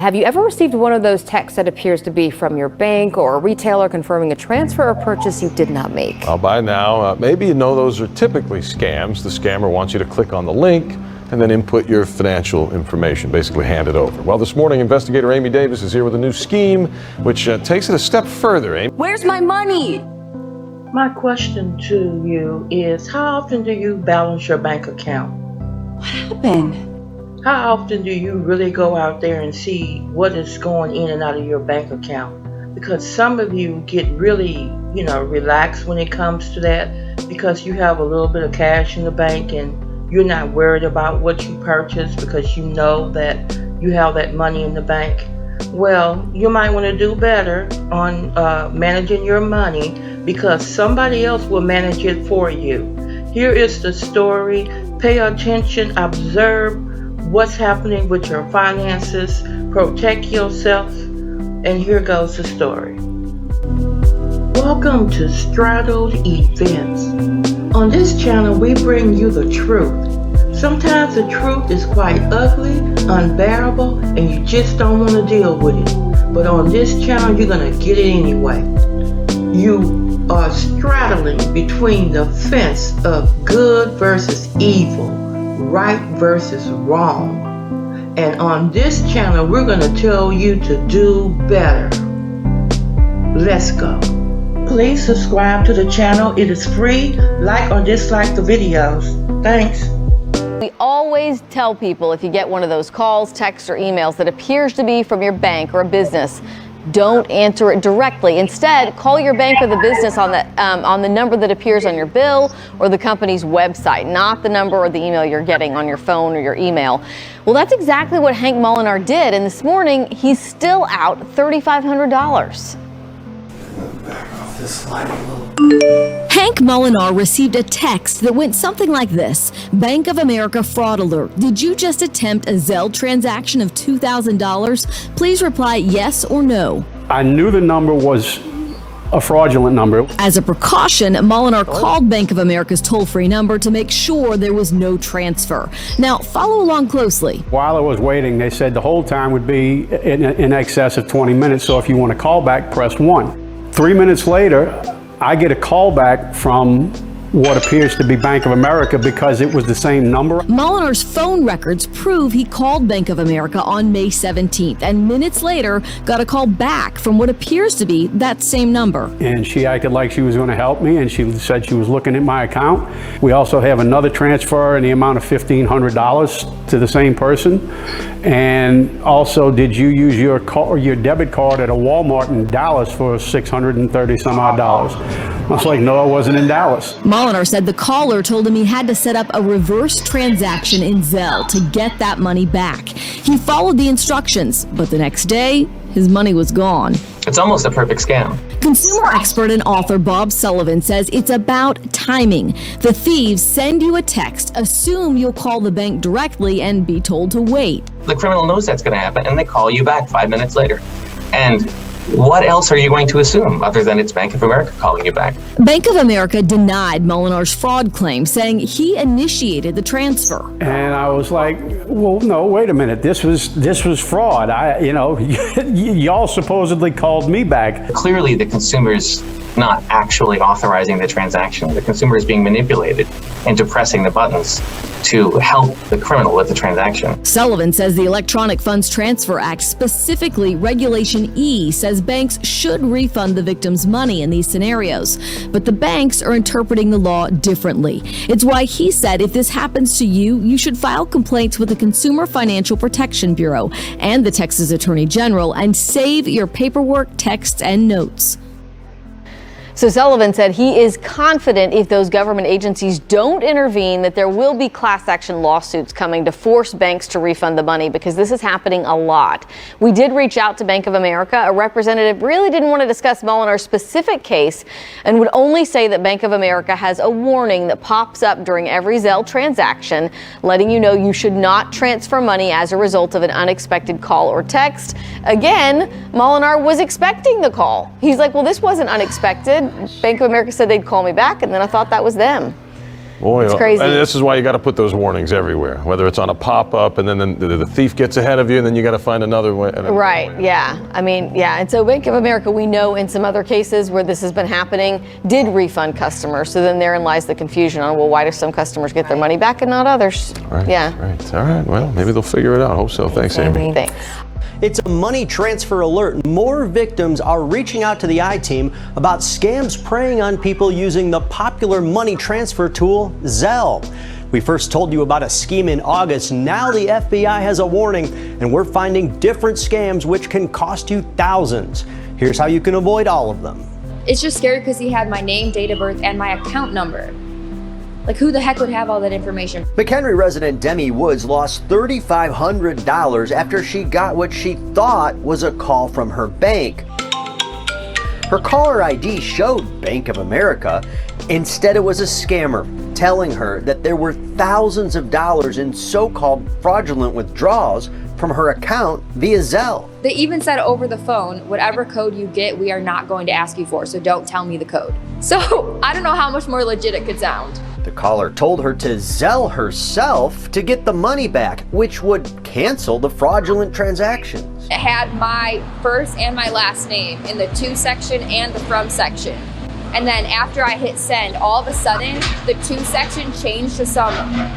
Have you ever received one of those texts that appears to be from your bank or a retailer confirming a transfer or purchase you did not make? Well, by now, maybe you know those are typically scams. The scammer wants you to click on the link and then input your financial information, basically hand it over. Well, this morning, investigator Amy Davis is here with a new scheme, which takes it a step further. Amy? Where's my money? My question to you is, how often do you balance your bank account? What happened? How often do you really go out there and see what is going in and out of your bank account? Because some of you get really, relaxed when it comes to that because you have a little bit of cash in the bank and you're not worried about what you purchased because you know that you have that money in the bank. Well, you might want to do better on managing your money because somebody else will manage it for you. Here is the story. Pay attention, observe what's happening with your finances, protect yourself, and here goes the story. Welcome to Straddled Events. On this channel, we bring you the truth. Sometimes the truth is quite ugly, unbearable, and you just don't want to deal with it. But on this channel, you're going to get it anyway. You are straddling between the fence of good versus evil, right versus wrong. And on this channel, we're going to tell you to do better. Let's go. Please subscribe to the channel. It is free. Like or dislike the videos. Thanks. We always tell people if you get one of those calls, texts, or emails that appears to be from your bank or a business, don't answer it directly. Instead, call your bank or the business on the number that appears on your bill or the company's website, not the number or the email you're getting on your phone or your email. Well, that's exactly what Hank Molinar did, and this morning he's still out $3,500. Back off this slide a little. Hank Molinar received a text that went something like this: Bank of America fraud alert. Did you just attempt a Zelle transaction of $2,000? Please reply yes or no. I knew the number was a fraudulent number. As a precaution, Molinar called Bank of America's toll-free number to make sure there was no transfer. Now, follow along closely. While I was waiting, they said the hold time would be in excess of 20 minutes, so if you want to call back, press 1. 3 minutes later, I get a call back from what appears to be Bank of America because it was the same number. Molinar's phone records prove he called Bank of America on May 17th and minutes later got a call back from what appears to be that same number. And she acted like she was going to help me, and she said she was looking at my account. We also have another transfer in the amount of $1,500 to the same person. And also, did you use your debit card at a Walmart in Dallas for $630 some odd? I was like, no, I wasn't in Dallas. Molinar said the caller told him he had to set up a reverse transaction in Zelle to get that money back. He followed the instructions, but the next day, his money was gone. It's almost a perfect scam. Consumer expert and author Bob Sullivan says it's about timing. The thieves send you a text, assume you'll call the bank directly, and be told to wait. The criminal knows that's going to happen, and they call you back 5 minutes later. And what else are you going to assume other than it's Bank of America calling you back? Bank of America denied Molinar's fraud claim, saying he initiated the transfer. And I was like, well, no, wait a minute. This was fraud. Y'all supposedly called me back. Clearly, the consumer's not actually authorizing the transaction. The consumer is being manipulated into pressing the buttons to help the criminal with the transaction. Sullivan says the Electronic Funds Transfer Act, specifically Regulation E, says banks should refund the victim's money in these scenarios. But the banks are interpreting the law differently. It's why he said if this happens to you, you should file complaints with the Consumer Financial Protection Bureau and the Texas Attorney General and save your paperwork, texts, and notes. So Sullivan said he is confident if those government agencies don't intervene that there will be class action lawsuits coming to force banks to refund the money, because this is happening a lot. We did reach out to Bank of America. A representative really didn't want to discuss Molinar's specific case and would only say that Bank of America has a warning that pops up during every Zelle transaction, letting you know you should not transfer money as a result of an unexpected call or text. Again, Molinar was expecting the call. He's like, well, this wasn't unexpected. Bank of America said they'd call me back, and then I thought that was them. Boy, It's crazy. And this is why you got to put those warnings everywhere, whether it's on a pop-up and then the thief gets ahead of you and then you got to find another way. Right, yeah. I mean, yeah. And so Bank of America, we know in some other cases where this has been happening, did refund customers. So then therein lies the confusion on, well, why do some customers get their money back and not others? Right, yeah. Right. All right. Well, maybe they'll figure it out. Hope so. Thanks, Amy. Thanks. It's a money transfer alert. More victims are reaching out to the ITeam about scams preying on people using the popular money transfer tool, Zelle. We first told you about a scheme in August. Now the FBI has a warning, and we're finding different scams which can cost you thousands. Here's how you can avoid all of them. It's just scary because he had my name, date of birth, and my account number. Like, who the heck would have all that information? McHenry resident Demi Woods lost $3,500 after she got what she thought was a call from her bank. Her caller ID showed Bank of America. Instead, it was a scammer telling her that there were thousands of dollars in so-called fraudulent withdrawals from her account via Zelle. They even said over the phone, whatever code you get, we are not going to ask you for, so don't tell me the code. So I don't know how much more legit it could sound. The caller told her to Zelle herself to get the money back, which would cancel the fraudulent transactions. It had my first and my last name in the to section and the from section. And then after I hit send, all of a sudden, the to section changed to some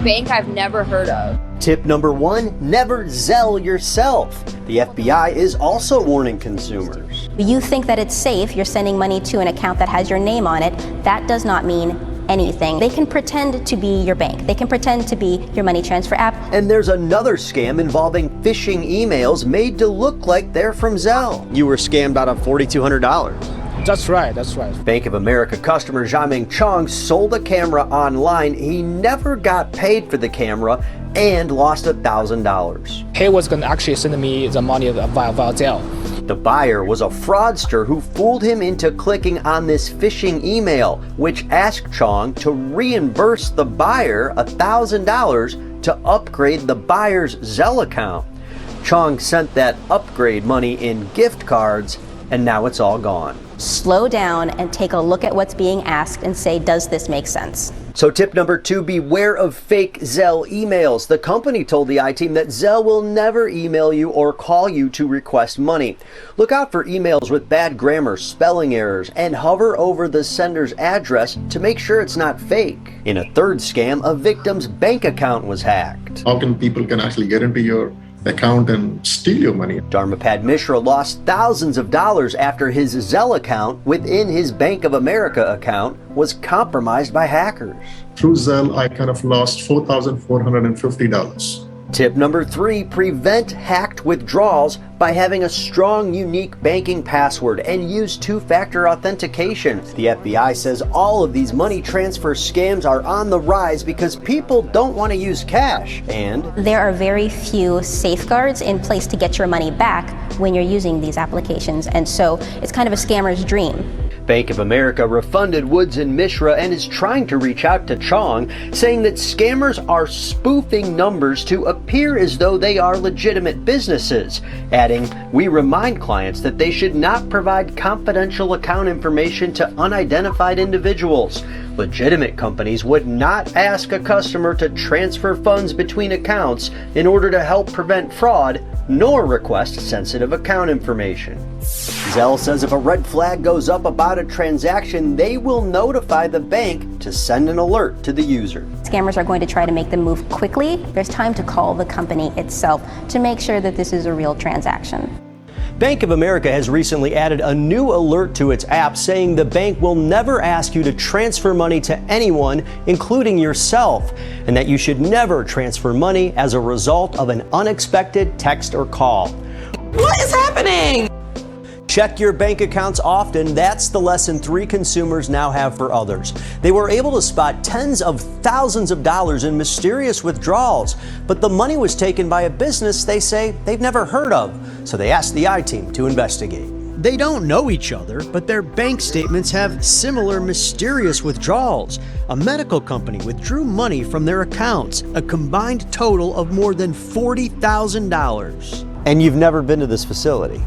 bank I've never heard of. Tip number 1, never Zelle yourself. The FBI is also warning consumers. You think that it's safe, you're sending money to an account that has your name on it. That does not mean anything. They can pretend to be your bank. They can pretend to be your money transfer app. And there's another scam involving phishing emails made to look like they're from Zelle. You were scammed out of $4,200. That's right, that's right. Bank of America customer Jiaming Chong sold a camera online. He never got paid for the camera and lost $1,000. He was going to actually send me the money via Zelle. The buyer was a fraudster who fooled him into clicking on this phishing email, which asked Chong to reimburse the buyer $1,000 to upgrade the buyer's Zelle account. Chong sent that upgrade money in gift cards, and now it's all gone. Slow down and take a look at what's being asked and say, does this make sense? So tip number 2, beware of fake Zelle emails. The company told the ITeam that Zelle will never email you or call you to request money. Look out for emails with bad grammar, spelling errors, and hover over the sender's address to make sure it's not fake. In a third scam, a victim's bank account was hacked. How can people actually get into your account and steal your money? Dharmapad Mishra lost thousands of dollars after his Zelle account within his Bank of America account was compromised by hackers. Through Zelle, I kind of lost $4,450. Tip number 3, prevent hacked withdrawals by having a strong, unique banking password and use two-factor authentication. The FBI says all of these money transfer scams are on the rise because people don't want to use cash, and There are very few safeguards in place to get your money back when you're using these applications, and so it's kind of a scammer's dream. Bank of America refunded Woods and Mishra and is trying to reach out to Chong, saying that scammers are spoofing numbers to appear as though they are legitimate businesses, adding, "We remind clients that they should not provide confidential account information to unidentified individuals. Legitimate companies would not ask a customer to transfer funds between accounts in order to help prevent fraud, nor request sensitive account information." Zelle says if a red flag goes up about a transaction, they will notify the bank to send an alert to the user. Scammers are going to try to make them move quickly. There's time to call the company itself to make sure that this is a real transaction. Bank of America has recently added a new alert to its app saying the bank will never ask you to transfer money to anyone, including yourself, and that you should never transfer money as a result of an unexpected text or call. What is happening? Check your bank accounts often. That's the lesson 3 consumers now have for others. They were able to spot tens of thousands of dollars in mysterious withdrawals, but the money was taken by a business they say they've never heard of, so they asked the ITeam to investigate. They don't know each other, but their bank statements have similar mysterious withdrawals. A medical company withdrew money from their accounts, a combined total of more than $40,000. And you've never been to this facility?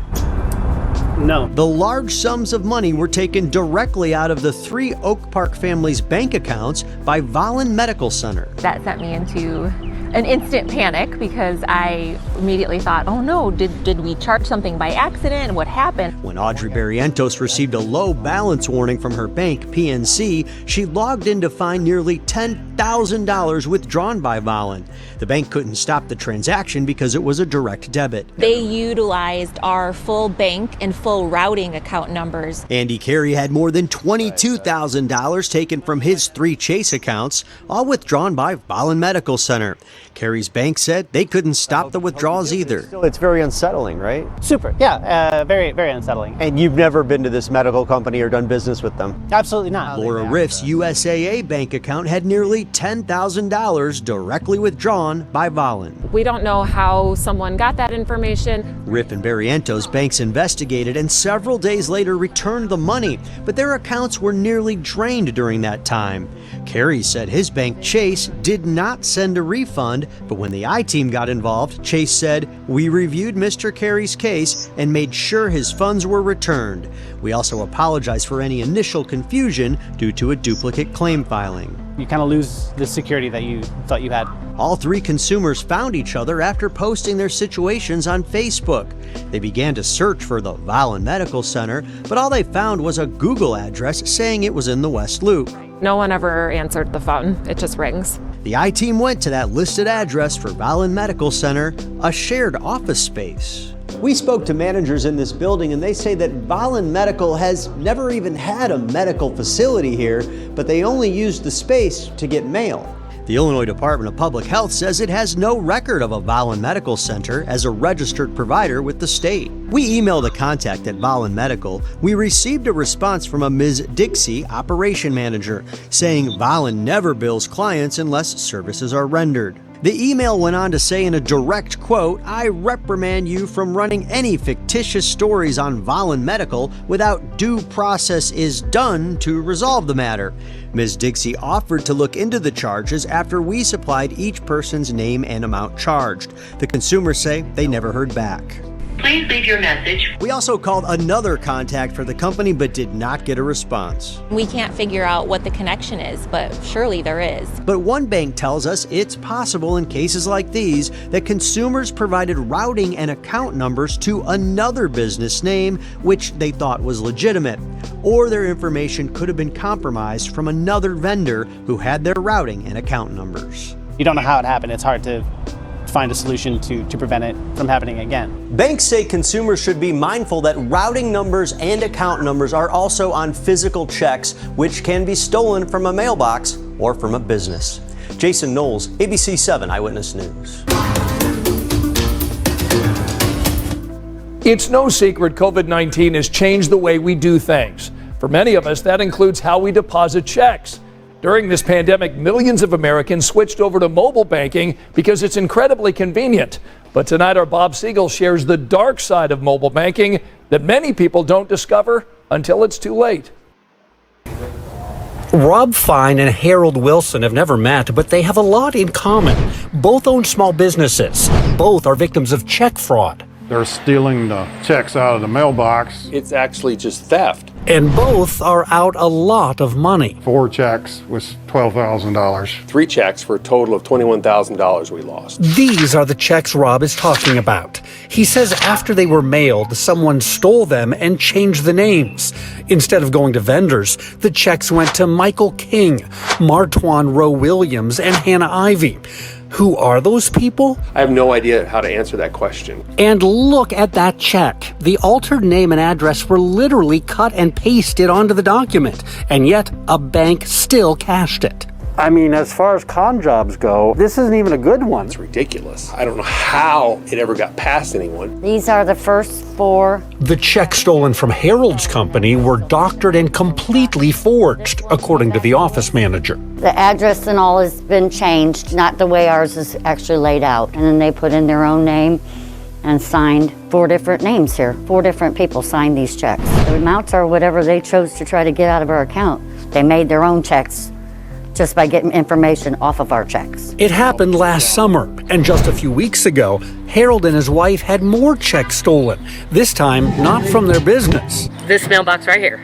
No. The large sums of money were taken directly out of the 3 Oak Park family's bank accounts by Volun Medical Center. That sent me into an instant panic because I immediately thought, oh no, did we charge something by accident? What happened? When Audrey Barrientos received a low balance warning from her bank, PNC, she logged in to find nearly $10,000 withdrawn by Volun. The bank couldn't stop the transaction because it was a direct debit. They utilized our full bank and full routing account numbers. Andy Carey had more than $22,000 taken from his 3 Chase accounts, all withdrawn by Volun Medical Center. Carey's bank said they couldn't stop the withdrawals either. It's very unsettling, right? Super. Yeah, very, very unsettling. And you've never been to this medical company or done business with them? Absolutely not. Laura Riff's USAA bank account had nearly $10,000 directly withdrawn by Volun. We don't know how someone got that information. Riff and Barrientos banks investigated and several days later returned the money, but their accounts were nearly drained during that time. Carey said his bank, Chase, did not send a refund, but when the ITeam got involved, Chase said, "We reviewed Mr. Carey's case and made sure his funds were returned. We also apologize for any initial confusion due to a duplicate claim filing." You kind of lose the security that you thought you had. All 3 consumers found each other after posting their situations on Facebook. They began to search for the Volun Medical Center, but all they found was a Google address saying it was in the West Loop. No one ever answered the phone. It just rings. The ITeam went to that listed address for Volun Medical Center, a shared office space. We spoke to managers in this building and they say that Volun Medical has never even had a medical facility here, but they only used the space to get mail. The Illinois Department of Public Health says it has no record of a Volun Medical Center as a registered provider with the state. We emailed a contact at Volun Medical. We received a response from a Ms. Dixie, operation manager, saying Volun never bills clients unless services are rendered. The email went on to say in a direct quote, "I reprimand you from running any fictitious stories on Volun Medical without due process is done to resolve the matter." Ms. Dixie offered to look into the charges after we supplied each person's name and amount charged. The consumers say they never heard back. Please leave your message. We also called another contact for the company but did not get a response. We can't figure out what the connection is, but surely there is. But one bank tells us it's possible in cases like these that consumers provided routing and account numbers to another business name which they thought was legitimate, or their information could have been compromised from another vendor who had their routing and account numbers. You don't know how it happened. It's hard to find a solution to prevent it from happening again. Banks say consumers should be mindful that routing numbers and account numbers are also on physical checks, which can be stolen from a mailbox or from a business. Jason Knowles, ABC 7 Eyewitness News. It's no secret COVID-19 has changed the way we do things. For many of us, that includes how we deposit checks. During this pandemic, millions of Americans switched over to mobile banking because it's incredibly convenient. But tonight, our Bob Siegel shares the dark side of mobile banking that many people don't discover until it's too late. Rob Fine and Harold Wilson have never met, but they have a lot in common. Both own small businesses. Both are victims of check fraud. They're stealing the checks out of the mailbox. It's actually just theft. And both are out a lot of money. 4 checks was $12,000. 3 checks for a total of $21,000 we lost. These are the checks Rob is talking about. He says after they were mailed, someone stole them and changed the names. Instead of going to vendors, the checks went to Michael King, Martwan Rowe Williams, and Hannah Ivey. Who are those people? I have no idea how to answer that question. And look at that check. The altered name and address were literally cut and pasted onto the document, and yet a bank still cashed it. I mean, as far as con jobs go, this isn't even a good one. It's ridiculous. I don't know how it ever got past anyone. These are the first 4. The checks stolen from Harold's company were doctored and completely forged, according to the office manager. The address and all has been changed, not the way ours is actually laid out. And then they put in their own name and signed 4 different names here. 4 different people signed these checks. The amounts are whatever they chose to try to get out of our account. They made their own checks just by getting information off of our checks. It happened last summer, and just a few weeks ago, Harold and his wife had more checks stolen, this time not from their business. This mailbox right here.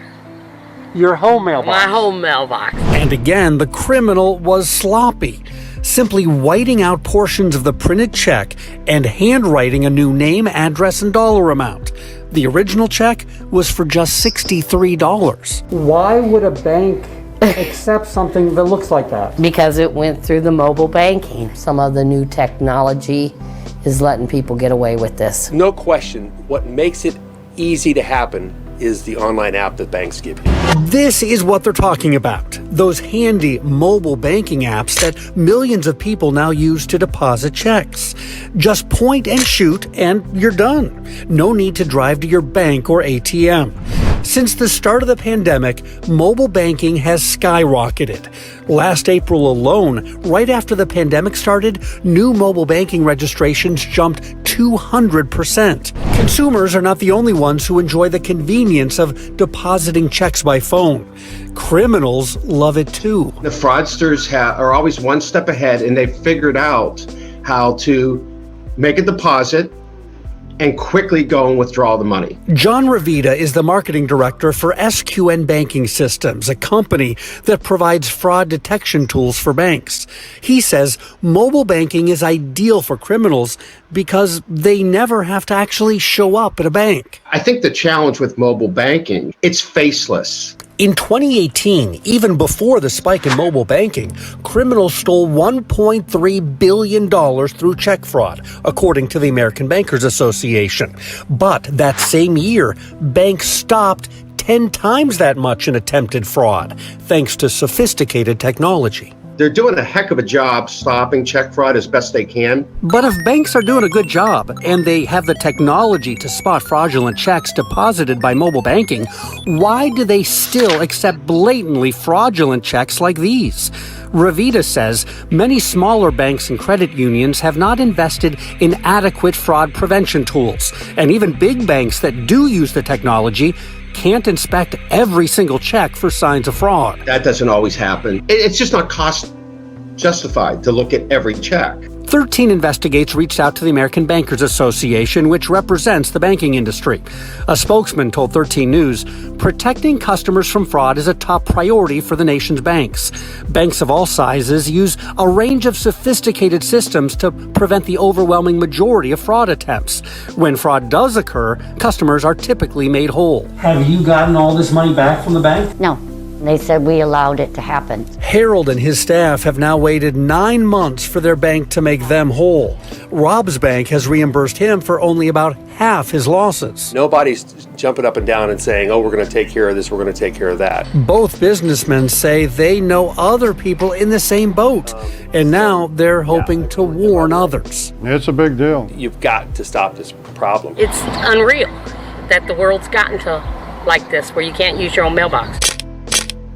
Your home mailbox? My home mailbox. And again, the criminal was sloppy, simply whiting out portions of the printed check and handwriting a new name, address, and dollar amount. The original check was for just $63. Why would a bank accept something that looks like that? Because it went through the mobile banking. Some of the new technology is letting people get away with this. No question, what makes it easy to happen is the online app that banks give you. This is what they're talking about. Those handy mobile banking apps that millions of people now use to deposit checks. Just point and shoot and you're done. No need to drive to your bank or ATM. Since the start of the pandemic, mobile banking has skyrocketed. Last April alone, right after the pandemic started, new mobile banking registrations jumped 200%. Consumers are not the only ones who enjoy the convenience of depositing checks by phone. Criminals love it too. The fraudsters are always one step ahead, and they've figured out how to make a deposit and quickly go and withdraw the money. John Ravita is the marketing director for SQN Banking Systems, a company that provides fraud detection tools for banks. He says mobile banking is ideal for criminals because they never have to actually show up at a bank. I think the challenge with mobile banking, it's faceless. In 2018, even before the spike in mobile banking, criminals stole $1.3 billion through check fraud, according to the American Bankers Association. But that same year, banks stopped 10 times that much in attempted fraud, thanks to sophisticated technology. They're doing a heck of a job stopping check fraud as best they can. But if banks are doing a good job and they have the technology to spot fraudulent checks deposited by mobile banking, why do they still accept blatantly fraudulent checks like these? Ravita says many smaller banks and credit unions have not invested in adequate fraud prevention tools. And even big banks that do use the technology can't inspect every single check for signs of fraud. That doesn't always happen. It's just not cost justified to look at every check. 13 Investigates reached out to the American Bankers Association, which represents the banking industry. A spokesman told 13 News, protecting customers from fraud is a top priority for the nation's banks. Banks of all sizes use a range of sophisticated systems to prevent the overwhelming majority of fraud attempts. When fraud does occur, customers are typically made whole. Have you gotten all this money back from the bank? No. They said we allowed it to happen. Harold and his staff have now waited 9 months for their bank to make them whole. Rob's bank has reimbursed him for only about half his losses. Nobody's jumping up and down and saying, oh, we're going to take care of this, we're going to take care of that. Both businessmen say they know other people in the same boat, and now they're hoping to warn others. It's a big deal. You've got to stop this problem. It's unreal that the world's gotten to like this, where you can't use your own mailbox.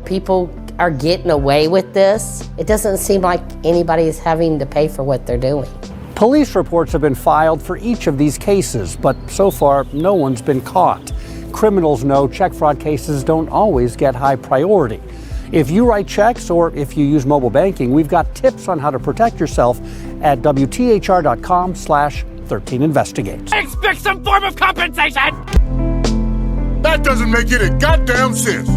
People are getting away with this. It doesn't seem like anybody is having to pay for what they're doing. Police reports have been filed for each of these cases, but so far no one's been caught. Criminals know check fraud cases don't always get high priority. If you write checks or if you use mobile banking, we've got tips on how to protect yourself at WTHR.com/13investigates. I expect some form of compensation! That doesn't make any goddamn sense.